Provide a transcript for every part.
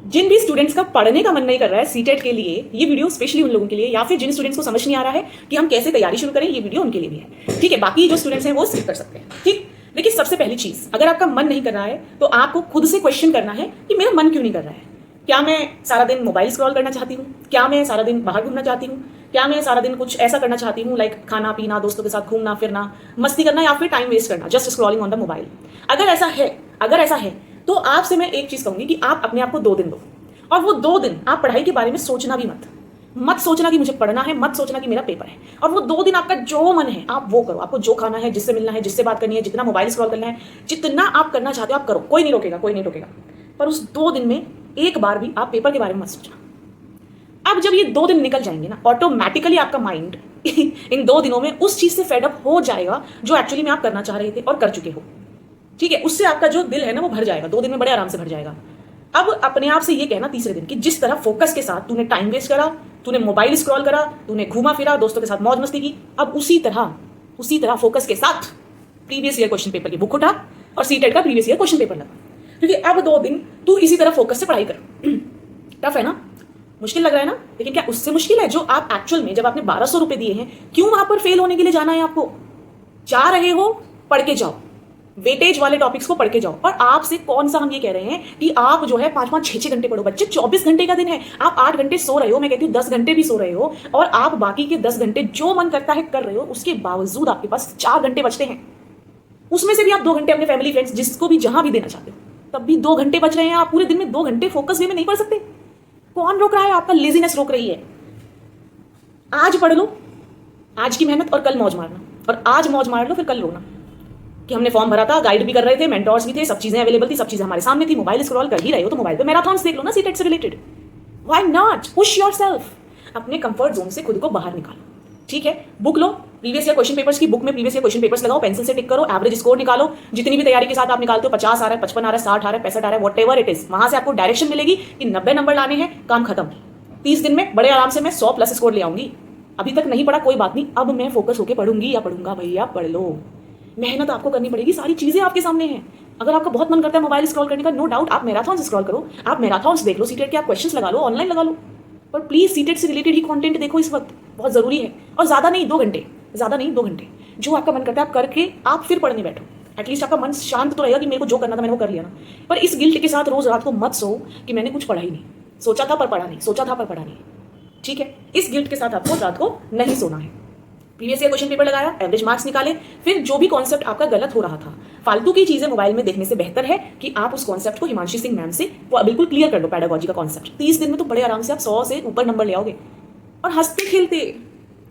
जिन भी स्टूडेंट्स का पढ़ने का मन नहीं कर रहा है सीटेट के लिए, ये वीडियो स्पेशली उन लोगों के लिए, या फिर जिन स्टूडेंट्स को समझ नहीं आ रहा है कि हम कैसे तैयारी शुरू करें, ये वीडियो उनके लिए भी है। ठीक है, बाकी जो स्टूडेंट्स हैं वो स्किप कर सकते हैं। ठीक, देखिए सबसे पहली चीज, अगर आपका मन नहीं कर रहा है तो आपको खुद से क्वेश्चन करना है कि मेरा मन क्यों नहीं कर रहा है। क्या मैं सारा दिन मोबाइल स्क्रॉल करना चाहती हूँ? क्या मैं सारा दिन बाहर घूमना चाहती हूँ? क्या मैं सारा दिन कुछ ऐसा करना चाहती हूँ लाइक खाना पीना, दोस्तों के साथ घूमना फिरना, मस्ती करना, या फिर टाइम वेस्ट करना, just scrolling on the mobile? अगर ऐसा है तो आपसे मैं एक चीज कहूंगी कि आप अपने आप को 2 दिन दो, और वो 2 दिन आप पढ़ाई के बारे में सोचना भी मत सोचना कि मुझे पढ़ना है, मत सोचना कि मेरा पेपर है। और वो 2 दिन आपका जो मन है आप वो करो। आपको जो खाना है, जिससे मिलना है, जिससे बात करनी है, जितना मोबाइल स्क्रॉल करना है, जितना आप करना चाहते हो आप करो, कोई नहीं रोकेगा। पर उस 2 दिन में एक बार भी आप पेपर के बारे में मत सोचना। अब जब ये 2 दिन निकल जाएंगे ना, ऑटोमेटिकली आपका माइंड इन 2 दिनों में उस चीज से फेडअप हो जाएगा जो एक्चुअली में आप करना चाह रहे थे और कर चुके हो। ठीक है, उससे आपका जो दिल है ना वो भर जाएगा, 2 दिन में बड़े आराम से भर जाएगा। अब अपने आप से ये कहना तीसरे दिन कि जिस तरह फोकस के साथ तूने टाइम वेस्ट करा, तूने मोबाइल स्क्रॉल करा, तूने घूमा फिरा, दोस्तों के साथ मौज मस्ती की, अब उसी तरह फोकस के साथ प्रीवियस ईयर क्वेश्चन पेपर की बुक उठा और सीटेट का प्रीवियस ईयर क्वेश्चन पेपर लगा। क्योंकि अब 2 दिन तू इसी तरह फोकस से पढ़ाई कर। टफ है ना, मुश्किल लग रहा है ना, लेकिन क्या उससे मुश्किल है जो आप एक्चुअल में जब आपने 1200 रुपए दिए हैं, क्यों वहां पर फेल होने के लिए जाना है? आपको जा रहे हो, पढ़ के जाओ, वेटेज वाले टॉपिक्स को पढ़ के जाओ। और आपसे कौन सा हम ये कह रहे हैं कि आप जो है 5-5, 6-6 घंटे पढ़ो। बच्चे 24 घंटे का दिन है, आप 8 घंटे सो रहे हो, मैं कहती हूँ 10 घंटे भी सो रहे हो, और आप बाकी के 10 घंटे जो मन करता है कर रहे हो, उसके बावजूद आपके पास 4 घंटे बचते हैं। उसमें से भी आप 2 घंटे अपने फैमिली फ्रेंड्स जिसको भी जहां भी देना चाहते हो, तब भी 2 घंटे बच रहे हैं। आप पूरे दिन में 2 घंटे फोकस वे में नहीं पढ़ सकते। कौन रोक रहा है? आपका लेजीनेस रोक रही है। आज पढ़ लो, आज की मेहनत, और कल मौज मारना, और आज मौज मार लो फिर कल रोना कि हमने फॉर्म भरा था, गाइड भी कर रहे थे, मेंटोर्स भी थे, सब चीजें अवेलेबल थी, सब चीजें हमारे सामने थी। मोबाइल स्क्रॉल कर ही रहे हो तो मोबाइल पे मैराथन्स देख लो ना सीटेट से related. Why not push yourself? अपने कंफर्ट जोन से खुद को बाहर निकालो। ठीक है, बुक लो, प्रीवियस ईयर क्वेश्चन पेपर्स की बुक में प्रीवियस ईयर क्वेश्चन पेपर्स लगाओ, पेंसिल से टिक करो, एवरेज स्कोर निकालो। जितनी भी तैयारी के साथ आप निकालते हो, 50 आ रहा है, 55 आ रहा है, 60 आ रहा है, 65 आ रहा है, व्हाटएवर इट इज, वहां से आपको डायरेक्शन मिलेगी कि 90 नंबर लाने हैं, काम खत्म। 30 दिन में बड़े आराम से मैं 100 प्लस स्कोर ले आऊंगी। अभी तक नहीं पढ़ा, कोई बात नहीं, अब मैं फोकस होकर पढ़ूंगी या पढ़ूंगा। भैया पढ़ लो, मेहनत आपको करनी पड़ेगी, सारी चीजें आपके सामने हैं। अगर आपका बहुत मन करता है मोबाइल स्क्रॉल करने का, नो डाउट आप मैराथन्स स्क्रॉल करो, आप मैराथन्स देख लो, सीटेट के आप क्वेश्चंस लगा लो, ऑनलाइन लगा लो, पर प्लीज सीटेट से रिलेटेड ही कंटेंट देखो, इस वक्त बहुत जरूरी है। और ज्यादा नहीं 2 घंटे, जो आपका मन करता है आप करके आप फिर पढ़ने बैठो। एटलीस्ट आपका मन शांत तो रहेगा कि मेरे को जो करना था मैंने वो कर लिया ना। पर इस गिल्ट के साथ रोज रात को मत सो कि मैंने कुछ पढ़ा ही नहीं, सोचा था पर पढ़ा नहीं। ठीक है, इस गिल्ट के साथ आपको रात को नहीं सोना है। प्रीवियस ईयर क्वेश्चन पेपर लगाया, एवरेज मार्क्स निकाले, फिर जो भी कॉन्सेप्ट आपका गलत हो रहा था, फालतू की चीजें मोबाइल में देखने से बेहतर है कि आप उस कॉन्सेप्ट को हिमांशी सिंह मैम से बिल्कुल क्लियर कर लो। पैडागोजी का कॉन्सेप्ट 30 दिन में तो बड़े आराम से आप 100 से ऊपर नंबर ले आओगे, और हंसते खेलते।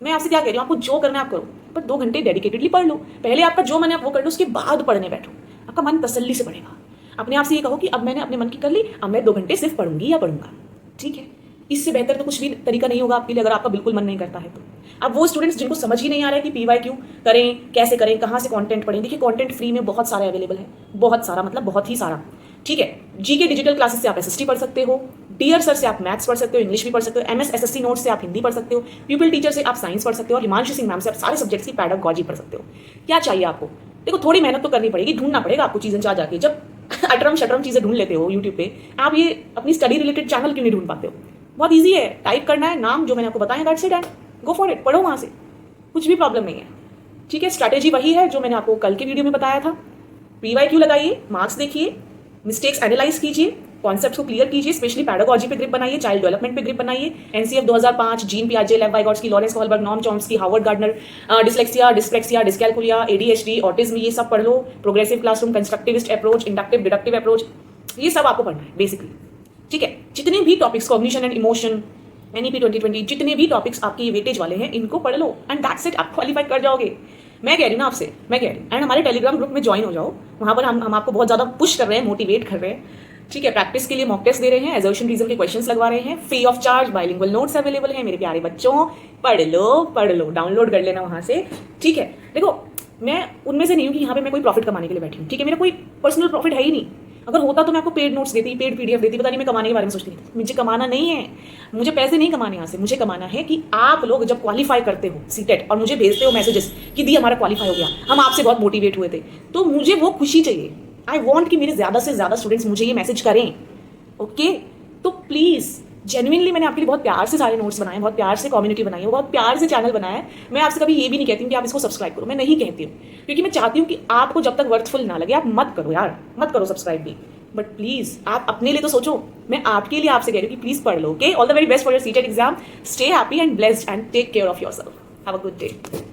मैं आपसे क्या कह रही हूँ, आपको जो करना है आप करो, पर 2 घंटे डेडिकेटेडली पढ़ लो। पहले आपका जो मन है आप वो कर लो, उसके बाद पढ़ने बैठो, आपका मन तसल्ली से पढ़ेगा। अपने आप से ये कहो कि अब मैंने अपने मन की कर ली, अब मैं 2 घंटे सिर्फ पढ़ूंगी या पढ़ूंगा। ठीक है, इससे बेहतर तो कुछ भी तरीका नहीं होगा आपके लिए, अगर आपका बिल्कुल मन नहीं करता है तो। अब वो स्टूडेंट्स जिनको समझ ही नहीं आ रहा है कि PYQ करें, कैसे करें, कहाँ से कंटेंट पढ़ें, देखिए कंटेंट फ्री में बहुत सारे अवेलेबल है, बहुत सारा मतलब बहुत ही सारा। ठीक है, जीके डिजिटल क्लासेस से आप SST पढ़ सकते हो, डियर सर से आप मैथ्स पढ़ सकते हो, इंग्लिश भी पढ़ सकते हो, MS SSC नोट्स से आप हिंदी पढ़ सकते हो, पीपल टीचर से आप साइंस पढ़ सकते हो, और हिमांशु सिंह मैम से आप सारे सब्जेक्ट्स की पैडागोजी पढ़ सकते हो। क्या चाहिए आपको? देखो थोड़ी मेहनत तो करनी पड़ेगी, ढूंढना पड़ेगा आपको चीजें जा जाके। जब अटरम शटरम चीजें ढूंढ लेते हो यूट्यूब पे, आप ये अपनी स्टडी रिलेटेड चैनल क्यों नहीं ढूंढ पाते हो? बहुत ईजी है, टाइप करना है नाम जो मैंने आपको बताया, that's it and go for it, पढ़ो वहां से, कुछ भी प्रॉब्लम नहीं है। ठीक है, स्ट्रैटेजी वही है जो मैंने आपको कल के वीडियो में बताया था। PYQ लगाइए, मार्क्स देखिए, मिस्टेक्स एनालाइज कीजिए, कॉन्सेप्ट्स को क्लियर कीजिए, स्पेशली पैडागोजी पे ग्रिप बनाइए, चाइल्ड डेवलपमेंट पे ग्रिप बनाइए, NCF 2005, जीन पियाजे, Lev Vygotsky, Lawrence Kohlberg, Noam Chomsky, Howard Gardner, dyslexia, dyspraxia, dyscalculia, ADHD, autism, ये सब पढ़ लो। Progressive classroom, constructivist approach, inductive deductive approach, ये सब आपको पढ़ना है बेसिकली। ठीक है, जितने भी topics, cognition and emotion, NEP 2020, जितने भी टॉपिक्स आपके वेटेज वाले हैं इनको पढ़ लो, एंड दैट्स इट, आप क्वालिफाई कर जाओगे। मैं कह रही हूँ ना आपसे, मैं कह रही हूँ। एंड हमारे टेलीग्राम ग्रुप में ज्वाइन हो जाओ, वहाँ पर हम आपको बहुत ज़्यादा पुश कर रहे हैं, मोटिवेट कर रहे हैं। ठीक है, प्रैक्टिस के लिए मॉक टेस्ट दे रहे हैं, एजर्शन रीजन के क्वेश्चंस लगवा रहे हैं, free of charge bilingual notes available हैं। मेरे प्यारे बच्चों पढ़ लो, डाउनलोड कर लेना वहाँ से। ठीक है, देखो मैं उनमें से नहीं हूँ कि यहाँ पे मैं कोई प्रॉफिट कमाने के लिए बैठी हूँ। ठीक है, मेरा कोई पर्सनल प्रॉफिट है ही नहीं। अगर होता तो मैं आपको पेड नोट्स देती, पेड PDF देती, पता नहीं मैं कमाने के बारे में सोचती थी। मुझे कमाना नहीं है, मुझे पैसे नहीं कमाने यहाँ से, मुझे कमाना है कि आप लोग जब क्वालिफाई करते हो सीटेट और मुझे भेजते हो मैसेजेस कि दी हमारा क्वालिफाई हो गया, हम आपसे बहुत मोटिवेट हुए थे, तो मुझे वो खुशी चाहिए। आई वॉन्ट कि मेरे ज़्यादा से ज़्यादा स्टूडेंट्स मुझे ये मैसेज करें। ओके, तो प्लीज़ जेन्युइनली मैंने आपके लिए बहुत प्यार से सारे नोट्स बनाए, बहुत प्यार से कम्युनिटी बनाई है, बहुत प्यार से चैनल बनाया है। मैं आपसे कभी ये भी नहीं कहती हूँ कि आप इसको सब्सक्राइब करो, मैं नहीं कहती हूँ, क्योंकि मैं चाहती हूँ कि आपको जब तक वर्थफुल ना लगे आप मत करो यार, मत करो सब्सक्राइब भी। बट प्लीज़ आप अपने लिए तो सोचो। मैं आपके लिए आपसे कह रही हूँ कि प्लीज़ पढ़ लो। Okay, all the very best for your CTET exam. Stay happy and blessed and take care of yourself. Have a good day.